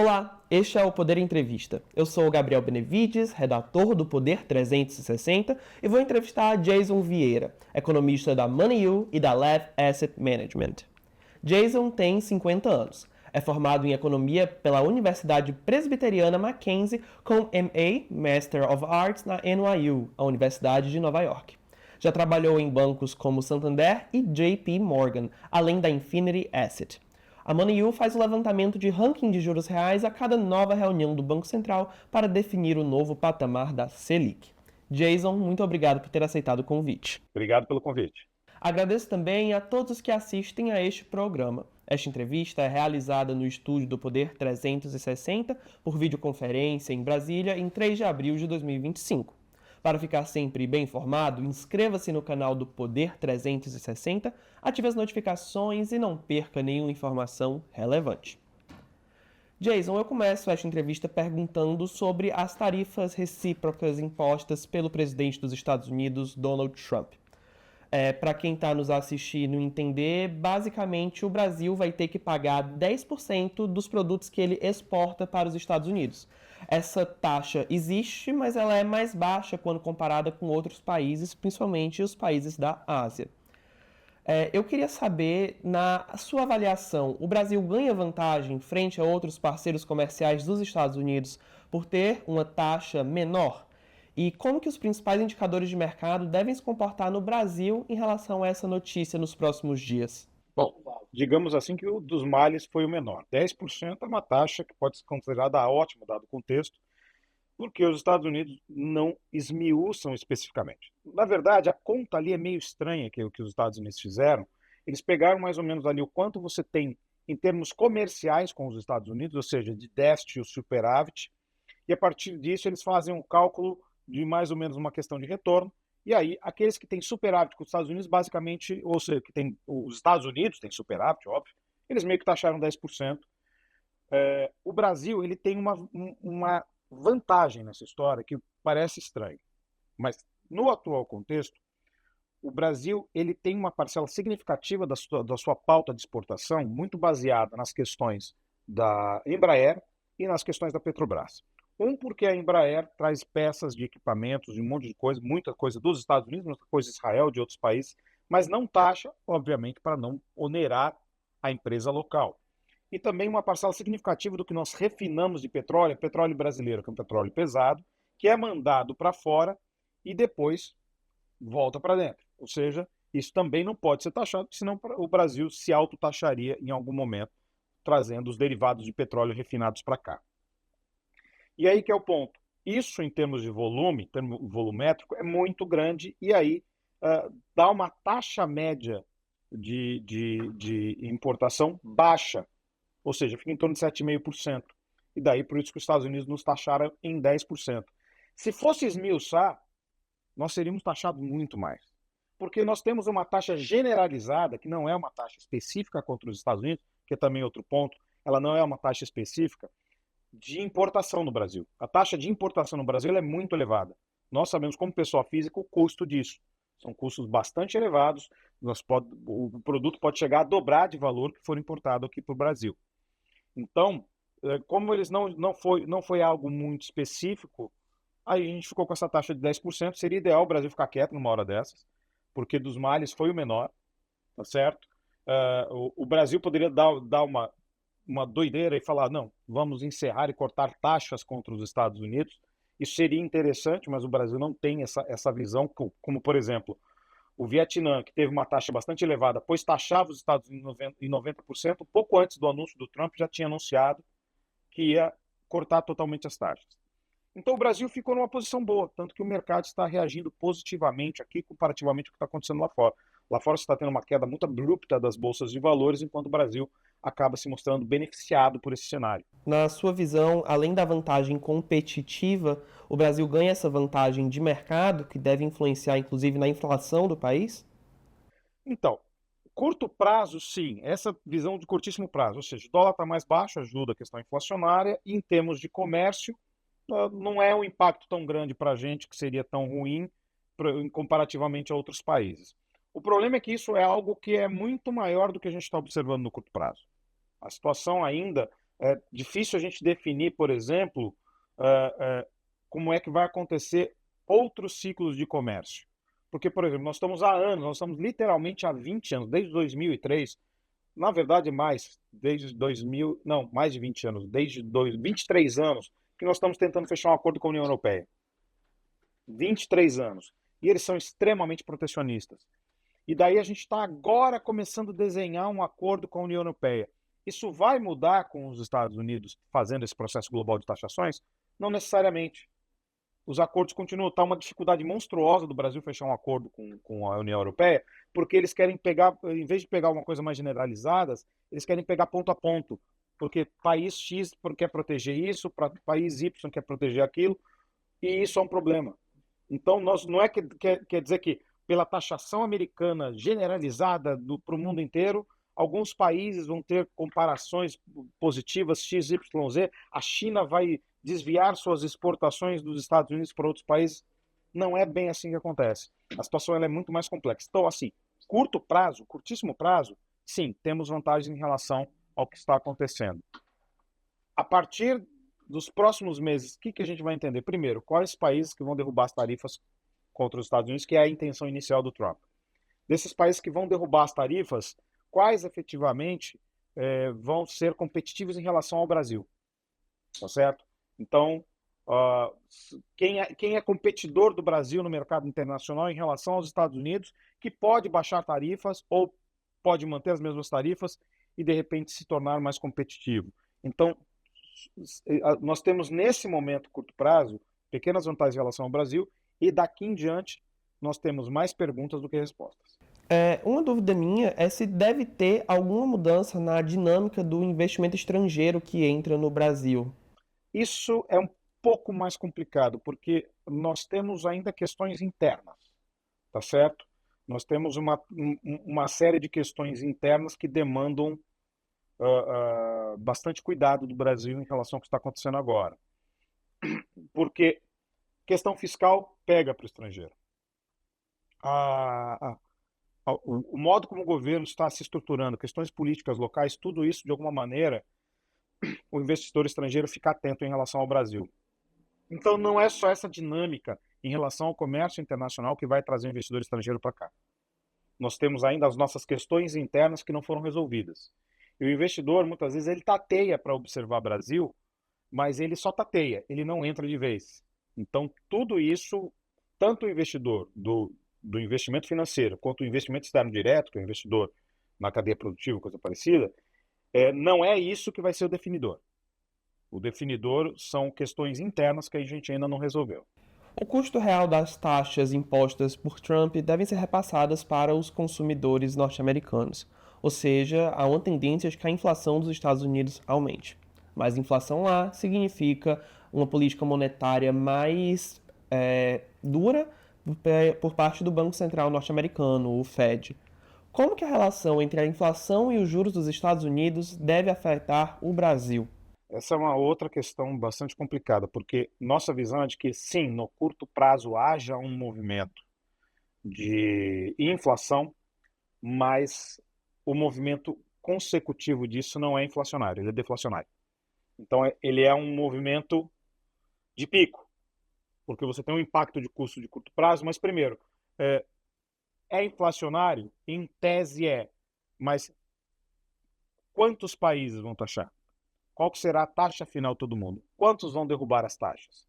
Olá, este é o Poder Entrevista. Eu sou o Gabriel Benevides, redator do Poder 360, e vou entrevistar Jason Vieira, economista da MoneyU e da Lev Asset Management. Jason tem 50 anos. É formado em economia pela Universidade Presbiteriana Mackenzie com MA, Master of Arts, na NYU, a Universidade de Nova York. Já trabalhou em bancos como Santander e JP Morgan, além da Infinity Asset. A MoneyU faz o levantamento de ranking de juros reais a cada nova reunião do Banco Central para definir o novo patamar da Selic. Jason, muito obrigado por ter aceitado o convite. Obrigado pelo convite. Agradeço também a todos que assistem a este programa. Esta entrevista é realizada no estúdio do Poder 360 por videoconferência em Brasília em 3 de abril de 2025. Para ficar sempre bem informado, inscreva-se no canal do Poder 360, ative as notificações e não perca nenhuma informação relevante. Jason, eu começo esta entrevista perguntando sobre as tarifas recíprocas impostas pelo presidente dos Estados Unidos, Donald Trump. Para quem está nos assistindo entender, basicamente o Brasil vai ter que pagar 10% dos produtos que ele exporta para os Estados Unidos. Essa taxa existe, mas ela é mais baixa quando comparada com outros países, principalmente os países da Ásia. Eu queria saber, na sua avaliação, o Brasil ganha vantagem frente a outros parceiros comerciais dos Estados Unidos por ter uma taxa menor? E como que os principais indicadores de mercado devem se comportar no Brasil em relação a essa notícia nos próximos dias? Bom, digamos assim que o dos males foi o menor. 10% é uma taxa que pode ser considerada ótima, dado o contexto, porque os Estados Unidos não esmiuçam especificamente. Na verdade, a conta ali é meio estranha que o que os Estados Unidos fizeram. Eles pegaram mais ou menos ali o quanto você tem em termos comerciais com os Estados Unidos, ou seja, de déficit e o superávit, e a partir disso eles fazem um cálculo de mais ou menos uma questão de retorno. E aí, aqueles que têm superávit com os Estados Unidos, basicamente, ou seja, que tem, os Estados Unidos têm superávit, óbvio, eles meio que taxaram 10%. O Brasil ele tem uma vantagem nessa história que parece estranho, mas no atual contexto, o Brasil ele tem uma parcela significativa da sua pauta de exportação muito baseada nas questões da Embraer e nas questões da Petrobras. Porque a Embraer traz peças de equipamentos, de um monte de coisa, muita coisa dos Estados Unidos, muita coisa de Israel, de outros países, mas não taxa, obviamente, para não onerar a empresa local. E também uma parcela significativa do que nós refinamos de petróleo, petróleo brasileiro, que é um petróleo pesado, que é mandado para fora e depois volta para dentro. Ou seja, isso também não pode ser taxado, senão o Brasil se autotaxaria em algum momento, trazendo os derivados de petróleo refinados para cá. E aí que é o ponto. Isso, em termos de volume, em termos volumétrico, é muito grande e aí dá uma taxa média de importação baixa, ou seja, fica em torno de 7,5%. E daí por isso que os Estados Unidos nos taxaram em 10%. Se fosse esmiuçar, nós seríamos taxados muito mais. Porque nós temos uma taxa generalizada, que não é uma taxa específica contra os Estados Unidos, que é também outro ponto, ela não é uma taxa específica, de importação no Brasil. A taxa de importação no Brasil é muito elevada. Nós sabemos, como pessoa física, o custo disso. São custos bastante elevados. O produto pode chegar a dobrar de valor que for importado aqui para o Brasil. Então, como eles não foi algo muito específico, aí a gente ficou com essa taxa de 10%. Seria ideal o Brasil ficar quieto numa hora dessas, porque dos males foi o menor, tá certo? O Brasil poderia dar uma doideira e falar, não, vamos encerrar e cortar taxas contra os Estados Unidos. Isso seria interessante, mas o Brasil não tem essa visão, como, por exemplo, o Vietnã, que teve uma taxa bastante elevada, pois taxava os Estados Unidos em 90%, pouco antes do anúncio do Trump já tinha anunciado que ia cortar totalmente as taxas. Então o Brasil ficou numa posição boa, tanto que o mercado está reagindo positivamente aqui comparativamente ao que está acontecendo lá fora. Lá fora você está tendo uma queda muito abrupta das bolsas de valores, enquanto o Brasil acaba se mostrando beneficiado por esse cenário. Na sua visão, além da vantagem competitiva, o Brasil ganha essa vantagem de mercado que deve influenciar inclusive na inflação do país? Então, curto prazo, sim, essa visão de curtíssimo prazo, ou seja, o dólar está mais baixo, ajuda a questão inflacionária, e em termos de comércio, não é um impacto tão grande para a gente que seria tão ruim comparativamente a outros países. O problema é que isso é algo que é muito maior do que a gente está observando no curto prazo. A situação ainda É difícil a gente definir, por exemplo, eh, como é que vai acontecer outros ciclos de comércio. Porque, por exemplo, nós estamos há anos, nós estamos literalmente há 20 anos, desde 2003, na verdade mais, desde 2000, não, mais de 20 anos, desde 23 anos, que nós estamos tentando fechar um acordo com a União Europeia. 23 anos. E eles são extremamente protecionistas. E daí a gente está agora começando a desenhar um acordo com a União Europeia. Isso vai mudar com os Estados Unidos fazendo esse processo global de taxações? Não necessariamente. Os acordos continuam. Está uma dificuldade monstruosa do Brasil fechar um acordo com a União Europeia, porque eles querem pegar, em vez de pegar uma coisa mais generalizada, eles querem pegar ponto a ponto. Porque país X quer proteger isso, país Y quer proteger aquilo, e isso é um problema. Então, nós, não é que quer dizer que, pela taxação americana generalizada para o mundo inteiro, alguns países vão ter comparações positivas X, Y, Z, a China vai desviar suas exportações dos Estados Unidos para outros países. Não é bem assim que acontece. A situação ela é muito mais complexa. Então, assim, curto prazo, curtíssimo prazo, sim, temos vantagens em relação ao que está acontecendo. A partir dos próximos meses, o que a gente vai entender? Primeiro, quais países que vão derrubar as tarifas contra os Estados Unidos, que é a intenção inicial do Trump. Desses países que vão derrubar as tarifas, quais efetivamente vão ser competitivos em relação ao Brasil? Tá certo? Então, quem é competidor do Brasil no mercado internacional em relação aos Estados Unidos, que pode baixar tarifas ou pode manter as mesmas tarifas e, de repente, se tornar mais competitivo. Então, nós temos nesse momento, curto prazo, pequenas vantagens em relação ao Brasil, e daqui em diante nós temos mais perguntas do que respostas. Uma dúvida minha é se deve ter alguma mudança na dinâmica do investimento estrangeiro que entra no Brasil. Isso é um pouco mais complicado, porque nós temos ainda questões internas, tá certo? Nós temos uma série de questões internas que demandam bastante cuidado do Brasil em relação ao que está acontecendo agora. Porque questão fiscal pega para o estrangeiro. O modo como o governo está se estruturando, questões políticas locais, tudo isso, de alguma maneira, o investidor estrangeiro fica atento em relação ao Brasil. Então, não é só essa dinâmica em relação ao comércio internacional que vai trazer o investidor estrangeiro para cá. Nós temos ainda as nossas questões internas que não foram resolvidas. E o investidor, muitas vezes, ele tateia para observar o Brasil, mas ele só tateia, ele não entra de vez. Então, tudo isso, tanto o investidor do investimento financeiro, quanto o investimento externo direto, que é o investidor na cadeia produtiva, coisa parecida, não é isso que vai ser o definidor. O definidor são questões internas que a gente ainda não resolveu. O custo real das taxas impostas por Trump devem ser repassadas para os consumidores norte-americanos, ou seja, há uma tendência de que a inflação dos Estados Unidos aumente. Mas inflação lá significa uma política monetária mais dura por parte do Banco Central norte-americano, o Fed. Como que a relação entre a inflação e os juros dos Estados Unidos deve afetar o Brasil? Essa é uma outra questão bastante complicada, porque nossa visão é de que, sim, no curto prazo haja um movimento de inflação, mas o movimento consecutivo disso não é inflacionário, ele é deflacionário. Então, ele é um movimento de pico, porque você tem um impacto de custo de curto prazo, mas, primeiro, é inflacionário? Em tese mas quantos países vão taxar? Qual que será a taxa final de todo mundo? Quantos vão derrubar as taxas?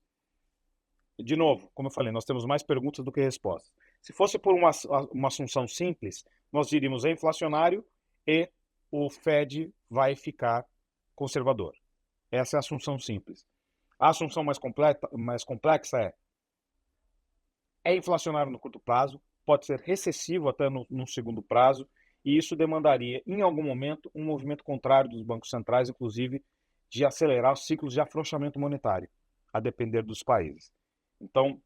De novo, como eu falei, nós temos mais perguntas do que respostas. Se fosse por uma assunção simples, nós diríamos é inflacionário e o Fed vai ficar conservador. Essa é a assunção simples. A assunção mais complexa é inflacionário no curto prazo, pode ser recessivo até no segundo prazo, e isso demandaria, em algum momento, um movimento contrário dos bancos centrais, inclusive de acelerar os ciclos de afrouxamento monetário, a depender dos países. Então,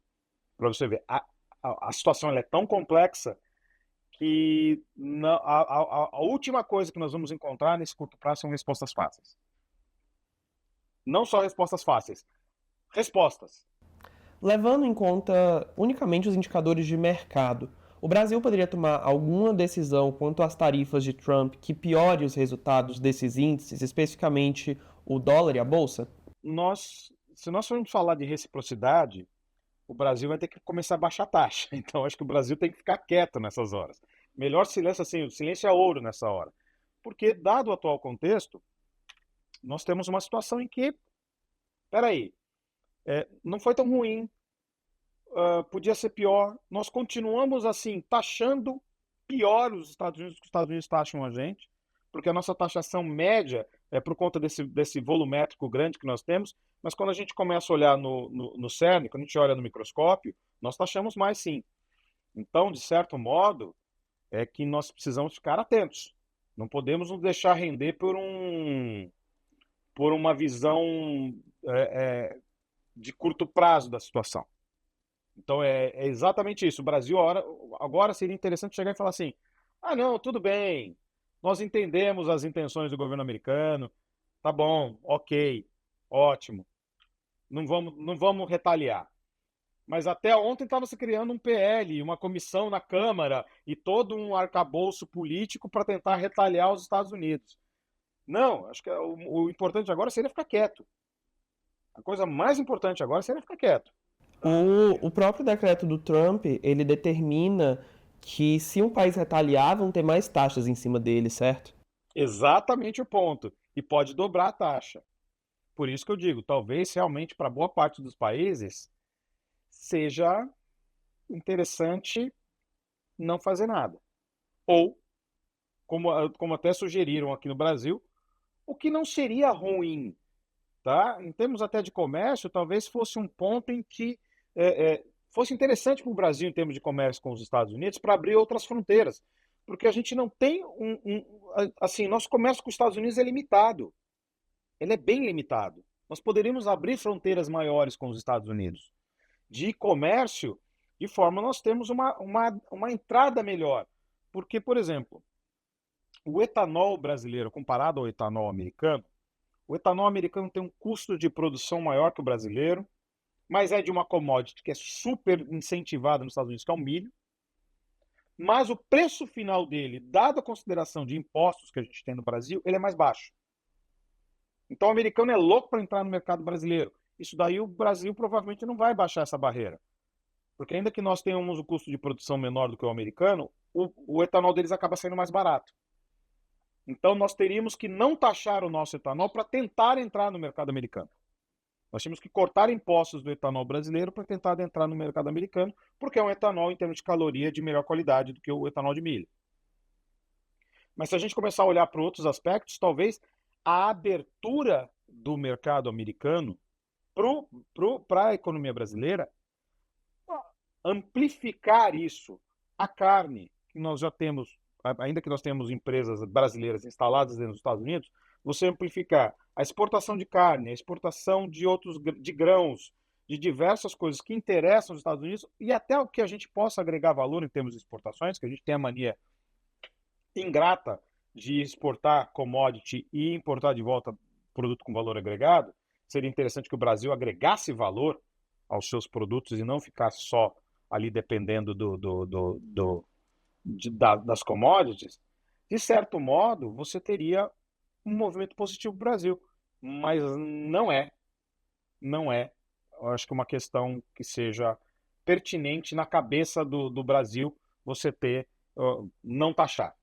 para você ver, a situação ela é tão complexa que a última coisa que nós vamos encontrar nesse curto prazo são respostas fáceis. Não só respostas fáceis, respostas. Levando em conta unicamente os indicadores de mercado, o Brasil poderia tomar alguma decisão quanto às tarifas de Trump que piore os resultados desses índices, especificamente o dólar e a bolsa? Se nós formos falar de reciprocidade, o Brasil vai ter que começar a baixar a taxa. Então, acho que o Brasil tem que ficar quieto nessas horas. Melhor silêncio assim, o silêncio é ouro nessa hora. Porque, dado o atual contexto, nós temos uma situação em que, peraí, não foi tão ruim, podia ser pior. Nós continuamos assim, taxando pior os Estados Unidos que os Estados Unidos taxam a gente, porque a nossa taxação média é por conta desse volumétrico grande que nós temos, mas quando a gente começa a olhar no CERN, quando a gente olha no microscópio, nós taxamos mais sim. Então, de certo modo, é que nós precisamos ficar atentos. Não podemos nos deixar render por uma visão de curto prazo da situação. Então é exatamente isso. O Brasil agora seria interessante chegar e falar assim: ah, não, tudo bem, nós entendemos as intenções do governo americano, tá bom, ok, ótimo, não vamos retaliar. Mas até ontem estava se criando um PL, uma comissão na Câmara e todo um arcabouço político para tentar retaliar os Estados Unidos. Não, acho que o importante agora seria ficar quieto. A coisa mais importante agora seria ficar quieto. O próprio decreto do Trump, ele determina que se um país retaliar, vão ter mais taxas em cima dele, certo? Exatamente o ponto. E pode dobrar a taxa. Por isso que eu digo, talvez realmente para boa parte dos países seja interessante não fazer nada. Ou, como até sugeriram aqui no Brasil, o que não seria ruim, tá? Em termos até de comércio, talvez fosse um ponto em que fosse interessante para o Brasil, em termos de comércio com os Estados Unidos, para abrir outras fronteiras. Porque a gente não tem assim, nosso comércio com os Estados Unidos é limitado. Ele é bem limitado. Nós poderíamos abrir fronteiras maiores com os Estados Unidos. De comércio, de forma nós temos uma entrada melhor. Porque, por exemplo, o etanol brasileiro comparado ao etanol americano, o etanol americano tem um custo de produção maior que o brasileiro, mas é de uma commodity que é super incentivada nos Estados Unidos, que é o milho. Mas o preço final dele, dada a consideração de impostos que a gente tem no Brasil, ele é mais baixo. Então o americano é louco para entrar no mercado brasileiro. Isso daí o Brasil provavelmente não vai baixar essa barreira. Porque ainda que nós tenhamos um custo de produção menor do que o americano, o etanol deles acaba sendo mais barato. Então nós teríamos que não taxar o nosso etanol para tentar entrar no mercado americano. Nós tínhamos que cortar impostos do etanol brasileiro para tentar entrar no mercado americano, porque é um etanol em termos de caloria de melhor qualidade do que o etanol de milho. Mas se a gente começar a olhar para outros aspectos, talvez a abertura do mercado americano para a economia brasileira amplificar isso. A carne, que nós já temos, ainda que nós temos empresas brasileiras instaladas dentro dos Estados Unidos, você amplificar a exportação de carne, a exportação de outros de grãos, de diversas coisas que interessam os Estados Unidos e até o que a gente possa agregar valor em termos de exportações, que a gente tem a mania ingrata de exportar commodity e importar de volta produto com valor agregado. Seria interessante que o Brasil agregasse valor aos seus produtos e não ficasse só ali dependendo das commodities. De certo modo, você teria um movimento positivo para o Brasil, mas não é, eu acho que uma questão que seja pertinente na cabeça do Brasil você ter, não taxar.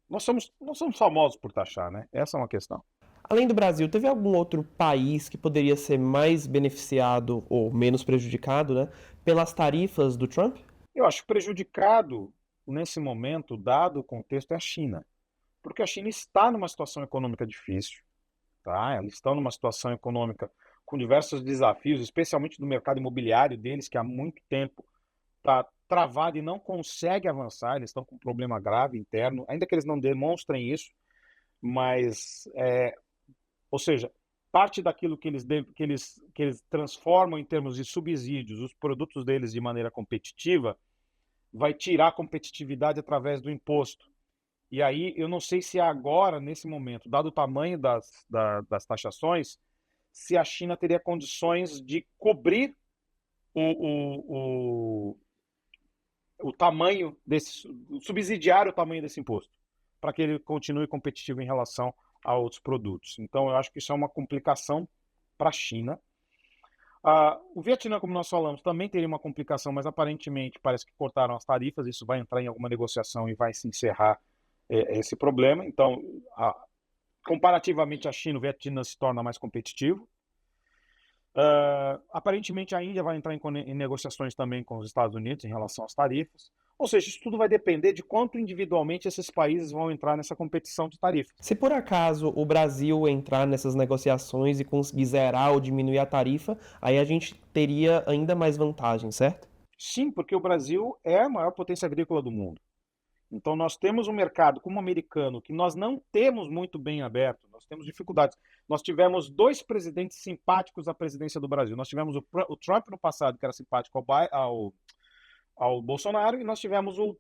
Nós somos famosos por taxar, né? Essa é uma questão. Além do Brasil, teve algum outro país que poderia ser mais beneficiado ou menos prejudicado, né, pelas tarifas do Trump? Eu acho prejudicado nesse momento, dado o contexto, é a China. Porque a China está numa situação econômica difícil, tá? Eles estão numa situação econômica com diversos desafios, especialmente no mercado imobiliário deles, que há muito tempo está travado e não consegue avançar, eles estão com um problema grave interno, ainda que eles não demonstrem isso, mas, ou seja, parte daquilo que eles transformam em termos de subsídios, os produtos deles de maneira competitiva, vai tirar a competitividade através do imposto. E aí, eu não sei se agora, nesse momento, dado o tamanho das taxações, se a China teria condições de cobrir o, o, o tamanho desse, subsidiar o tamanho desse imposto, para que ele continue competitivo em relação a outros produtos. Então, eu acho que isso é uma complicação para a China. O Vietnã, como nós falamos, também teria uma complicação, mas aparentemente parece que cortaram as tarifas, isso vai entrar em alguma negociação e vai se encerrar esse problema. Então, comparativamente à China, o Vietnã se torna mais competitivo. Aparentemente a Índia vai entrar em negociações também com os Estados Unidos em relação às tarifas. Ou seja, isso tudo vai depender de quanto individualmente esses países vão entrar nessa competição de tarifas. Se por acaso o Brasil entrar nessas negociações e conseguir zerar ou diminuir a tarifa, aí a gente teria ainda mais vantagem, certo? Sim, porque o Brasil é a maior potência agrícola do mundo. Então nós temos um mercado como o americano que nós não temos muito bem aberto, nós temos dificuldades. Nós tivemos dois presidentes simpáticos à presidência do Brasil. Nós tivemos o Trump no passado, que era simpático ao Bolsonaro, e nós tivemos o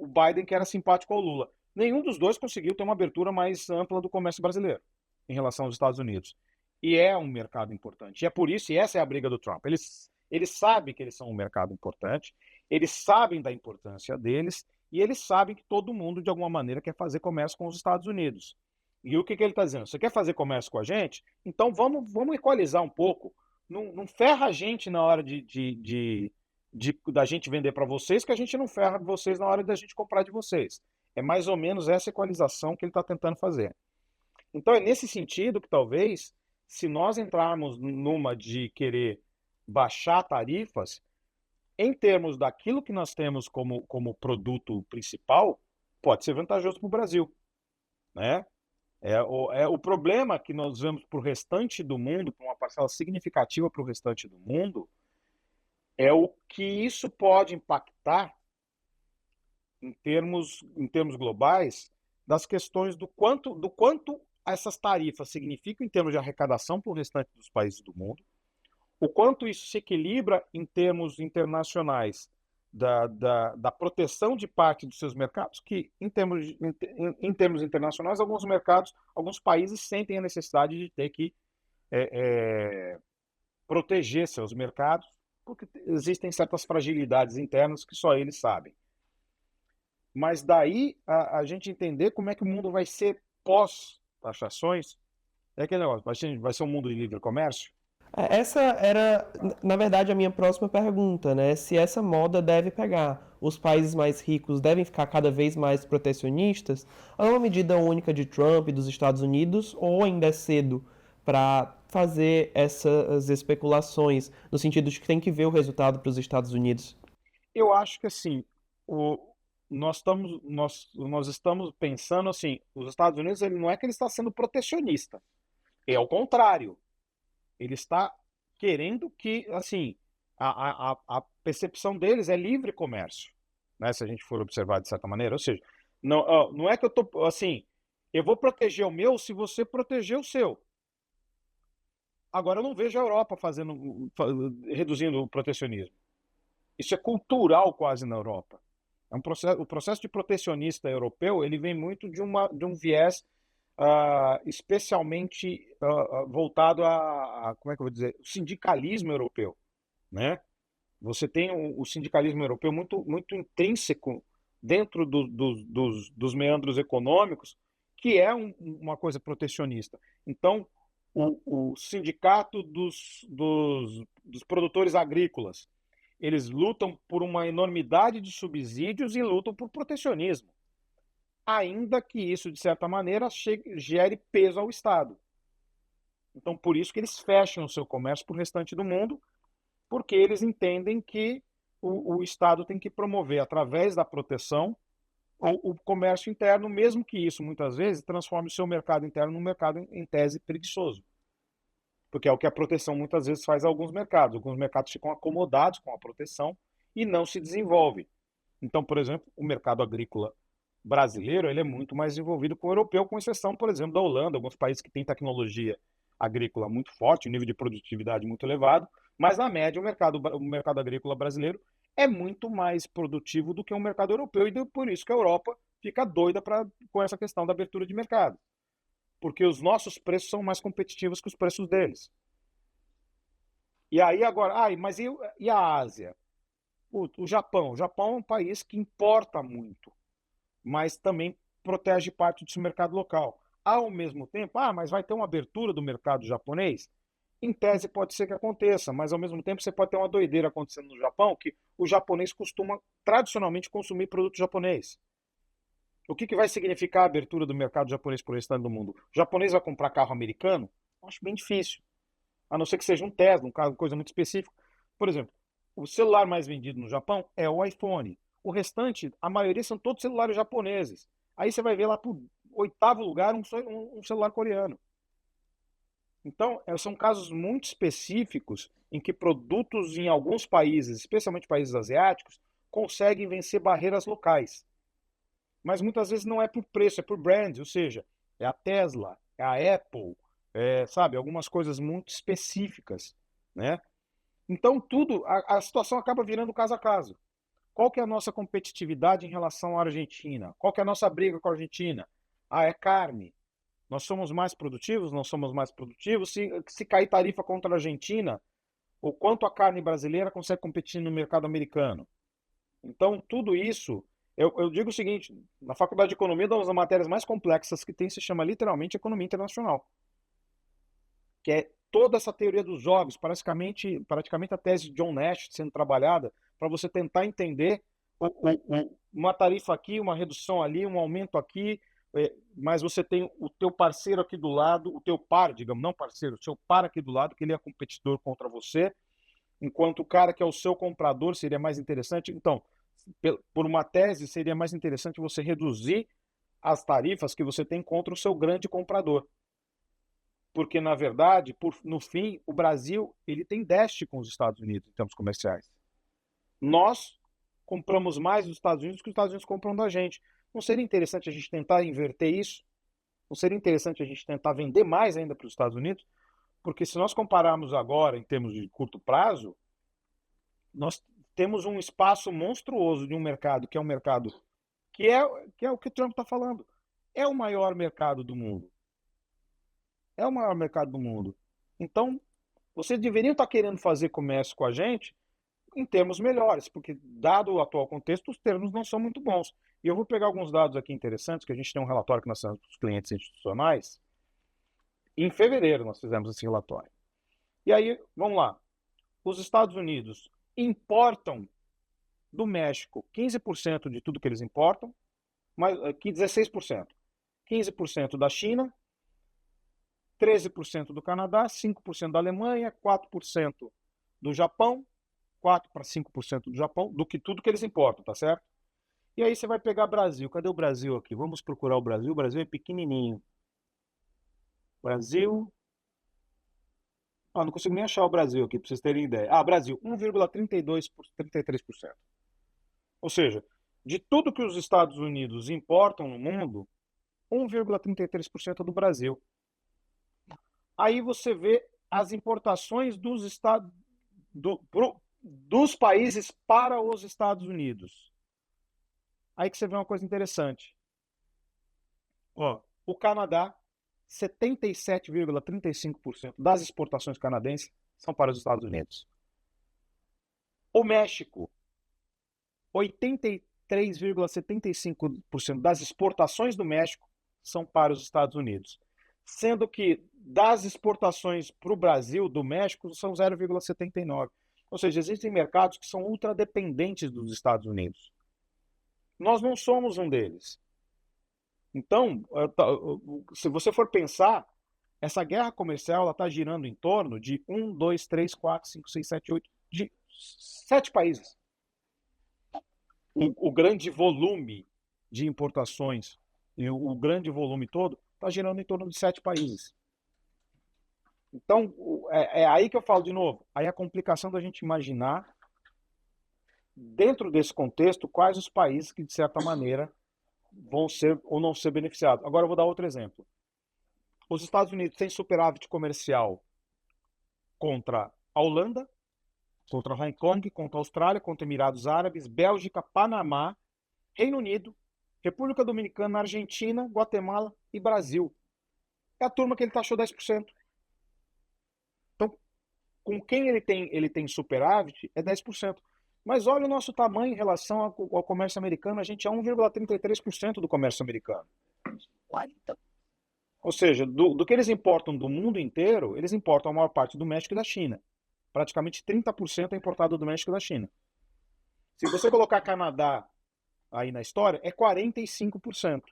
Biden, que era simpático ao Lula. Nenhum dos dois conseguiu ter uma abertura mais ampla do comércio brasileiro em relação aos Estados Unidos. E é um mercado importante. E é por isso, e essa é a briga do Trump. Eles sabem que eles são um mercado importante, eles sabem da importância deles, e eles sabem que todo mundo, de alguma maneira, quer fazer comércio com os Estados Unidos. E o que ele está dizendo? Você quer fazer comércio com a gente? Então vamos equalizar um pouco. Não ferra a gente na hora da gente vender para vocês, que a gente não ferra vocês na hora da gente comprar de vocês. É mais ou menos essa equalização que ele está tentando fazer. Então é nesse sentido que talvez, se nós entrarmos numa de querer baixar tarifas, em termos daquilo que nós temos como produto principal, pode ser vantajoso para o Brasil, né? O problema que nós vemos para o restante do mundo, para uma parcela significativa para o restante do mundo, é o que isso pode impactar em termos globais das questões do quanto essas tarifas significam em termos de arrecadação para o restante dos países do mundo, o quanto isso se equilibra em termos internacionais da proteção de parte dos seus mercados, que em termos internacionais, alguns mercados, alguns países sentem a necessidade de ter que proteger seus mercados, porque existem certas fragilidades internas que só eles sabem. Mas daí a gente entender como é que o mundo vai ser pós-taxações, é aquele negócio, vai ser um mundo de livre comércio? Essa era, na verdade, a minha próxima pergunta, né? Se essa moda deve pegar. Os países mais ricos devem ficar cada vez mais protecionistas? É uma medida única de Trump e dos Estados Unidos ou ainda é cedo para fazer essas especulações, no sentido de que tem que ver o resultado para os Estados Unidos? Eu acho que assim, o, nós estamos pensando assim, os Estados Unidos ele não é que ele está sendo protecionista, é ao contrário, ele está querendo que assim a percepção deles é livre comércio, né? Se a gente for observar de certa maneira, ou seja, não é que eu tô assim, eu vou proteger o meu se você proteger o seu. Agora eu não vejo a Europa reduzindo o protecionismo. Isso é cultural quase na Europa. O processo de protecionista europeu ele vem muito de um viés especialmente voltado como é que eu vou dizer, o sindicalismo europeu, né? Você tem o sindicalismo europeu muito, muito intrínseco dentro dos meandros econômicos, que é uma coisa protecionista. Então, o sindicato dos produtores agrícolas, eles lutam por uma enormidade de subsídios e lutam por protecionismo, ainda que isso, de certa maneira, gere peso ao Estado. Então, por isso que eles fecham o seu comércio para o restante do mundo, porque eles entendem que o Estado tem que promover, através da proteção, o comércio interno, mesmo que isso, muitas vezes, transforme o seu mercado interno num mercado, em tese, preguiçoso. Porque é o que a proteção muitas vezes faz a alguns mercados. Alguns mercados ficam acomodados com a proteção e não se desenvolvem. Então, por exemplo, o mercado agrícola brasileiro ele é muito mais desenvolvido que o europeu, com exceção, por exemplo, da Holanda, alguns países que têm tecnologia agrícola muito forte, um nível de produtividade muito elevado, mas na média o mercado agrícola brasileiro é muito mais produtivo do que o mercado europeu e por isso que a Europa fica doida com essa questão da abertura de mercado, porque os nossos preços são mais competitivos que os preços deles. E aí agora, mas e a Ásia? O Japão. O Japão é um país que importa muito, mas também protege parte do seu mercado local. Ao mesmo tempo, mas vai ter uma abertura do mercado japonês? Em tese pode ser que aconteça, mas ao mesmo tempo você pode ter uma doideira acontecendo no Japão, que o japonês costuma tradicionalmente consumir produto japonês. O que vai significar a abertura do mercado japonês para o restante do mundo? O japonês vai comprar carro americano? Acho bem difícil. A não ser que seja um Tesla, uma coisa muito específica. Por exemplo, o celular mais vendido no Japão é o iPhone. O restante, a maioria são todos celulares japoneses. Aí você vai ver lá por oitavo lugar um celular coreano. Então, são casos muito específicos em que produtos em alguns países, especialmente países asiáticos, conseguem vencer barreiras locais. Mas muitas vezes não é por preço, é por brand, ou seja, é a Tesla, é a Apple, sabe, algumas coisas muito específicas, né? Então a situação acaba virando caso a caso. Qual que é a nossa competitividade em relação à Argentina? Qual que é a nossa briga com a Argentina? É carne. Nós somos mais produtivos? Não somos mais produtivos? Se cair tarifa contra a Argentina, o quanto a carne brasileira consegue competir no mercado americano? Então, tudo isso, eu digo o seguinte, na faculdade de economia, uma das matérias mais complexas que tem se chama literalmente economia internacional, que é toda essa teoria dos jogos, praticamente a tese de John Nash sendo trabalhada para você tentar entender uma tarifa aqui, uma redução ali, um aumento aqui, mas você tem o teu parceiro aqui do lado, o teu par, digamos, não parceiro, o seu par aqui do lado, que ele é competidor contra você, enquanto o cara que é o seu comprador seria mais interessante. Então, por uma tese, seria mais interessante você reduzir as tarifas que você tem contra o seu grande comprador. Porque, na verdade, no fim, o Brasil ele tem déficit com os Estados Unidos em termos comerciais. Nós compramos mais dos Estados Unidos do que os Estados Unidos compram da gente. Não seria interessante a gente tentar inverter isso? Não seria interessante a gente tentar vender mais ainda para os Estados Unidos? Porque se nós compararmos agora, em termos de curto prazo, nós temos um espaço monstruoso de um mercado, que é um mercado que é o que o Trump está falando. É o maior mercado do mundo. É o maior mercado do mundo. Então, vocês deveriam estar querendo fazer comércio com a gente em termos melhores, porque, dado o atual contexto, os termos não são muito bons. E eu vou pegar alguns dados aqui interessantes, que a gente tem um relatório que nós temos para os clientes institucionais. Em fevereiro nós fizemos esse relatório. E aí, vamos lá. Os Estados Unidos importam do México 15% de tudo que eles importam, mas aqui 16%. 15% da China, 13% do Canadá, 5% da Alemanha, 4% do Japão, 4 para 5% do Japão, do que tudo que eles importam, tá certo? E aí você vai pegar Brasil. Cadê o Brasil aqui? Vamos procurar o Brasil. O Brasil é pequenininho. Brasil. Não consigo nem achar o Brasil aqui, para vocês terem ideia. Brasil, 1,33%. Ou seja, de tudo que os Estados Unidos importam no mundo, 1,33% é do Brasil. Aí você vê as importações dos países para os Estados Unidos. Aí que você vê uma coisa interessante. O Canadá, 77,35% das exportações canadenses são para os Estados Unidos. O México, 83,75% das exportações do México são para os Estados Unidos. Sendo que das exportações para o Brasil, do México, são 0,79%. Ou seja, existem mercados que são ultradependentes dos Estados Unidos. Nós não somos um deles. Então, se você for pensar, essa guerra comercial está girando em torno de 1, 2, 3, 4, 5, 6, 7, 8, de 7 países. O grande volume de importações e o grande volume todo está girando em torno de 7 países. Então, é aí que eu falo de novo. Aí a complicação da gente imaginar, dentro desse contexto, quais os países que, de certa maneira, vão ser ou não ser beneficiados. Agora eu vou dar outro exemplo. Os Estados Unidos têm superávit comercial contra a Holanda, contra Hong Kong, contra a Austrália, contra Emirados Árabes, Bélgica, Panamá, Reino Unido, República Dominicana, Argentina, Guatemala e Brasil. É a turma que ele taxou 10%. Então, com quem ele tem superávit, é 10%. Mas olha o nosso tamanho em relação ao comércio americano. A gente é 1,33% do comércio americano. Ou seja, do que eles importam do mundo inteiro, eles importam a maior parte do México e da China. Praticamente 30% é importado do México e da China. Se você colocar Canadá aí na história, é 45%.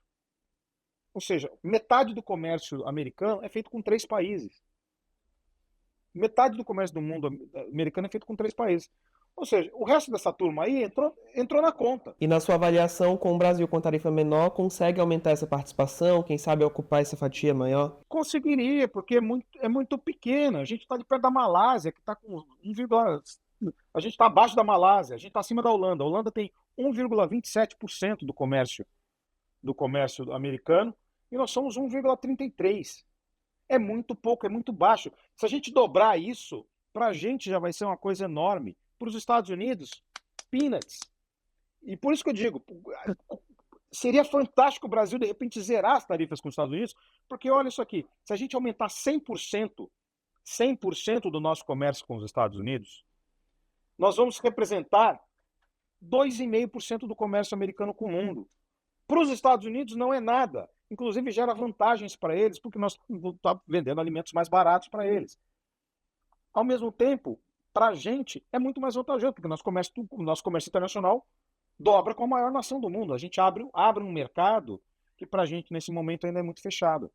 Ou seja, metade do comércio americano é feito com 3 países. Metade do comércio do mundo americano é feito com 3 países. Ou seja, o resto dessa turma aí entrou na conta. E na sua avaliação, com o Brasil com tarifa menor, consegue aumentar essa participação? Quem sabe ocupar essa fatia maior? Conseguiria, porque é muito pequena. A gente está de perto da Malásia, que está com 1, a gente está abaixo da Malásia, a gente está acima da Holanda. A Holanda tem 1,27% do comércio americano e nós somos 1,33%. É muito pouco, é muito baixo. Se a gente dobrar isso, para a gente já vai ser uma coisa enorme. Para os Estados Unidos, peanuts. E por isso que eu digo, seria fantástico o Brasil, de repente, zerar as tarifas com os Estados Unidos, porque olha isso aqui, se a gente aumentar 100% do nosso comércio com os Estados Unidos, nós vamos representar 2,5% do comércio americano com o mundo. Para os Estados Unidos não é nada. Inclusive gera vantagens para eles, porque nós estamos vendendo alimentos mais baratos para eles. Ao mesmo tempo, para a gente é muito mais vantajoso, porque o nosso comércio internacional dobra com a maior nação do mundo. A gente abre um mercado que para a gente nesse momento ainda é muito fechado.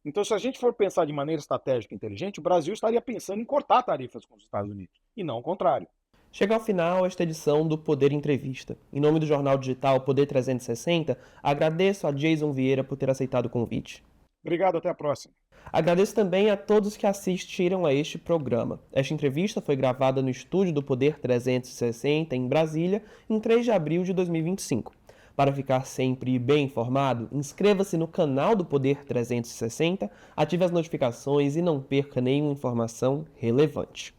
Então, se a gente for pensar de maneira estratégica e inteligente, o Brasil estaria pensando em cortar tarifas com os Estados Unidos, e não o contrário. Chega ao final esta edição do Poder Entrevista. Em nome do jornal digital Poder 360, agradeço a Jason Vieira por ter aceitado o convite. Obrigado, até a próxima. Agradeço também a todos que assistiram a este programa. Esta entrevista foi gravada no estúdio do Poder 360, em Brasília, em 3 de abril de 2025. Para ficar sempre bem informado, inscreva-se no canal do Poder 360, ative as notificações e não perca nenhuma informação relevante.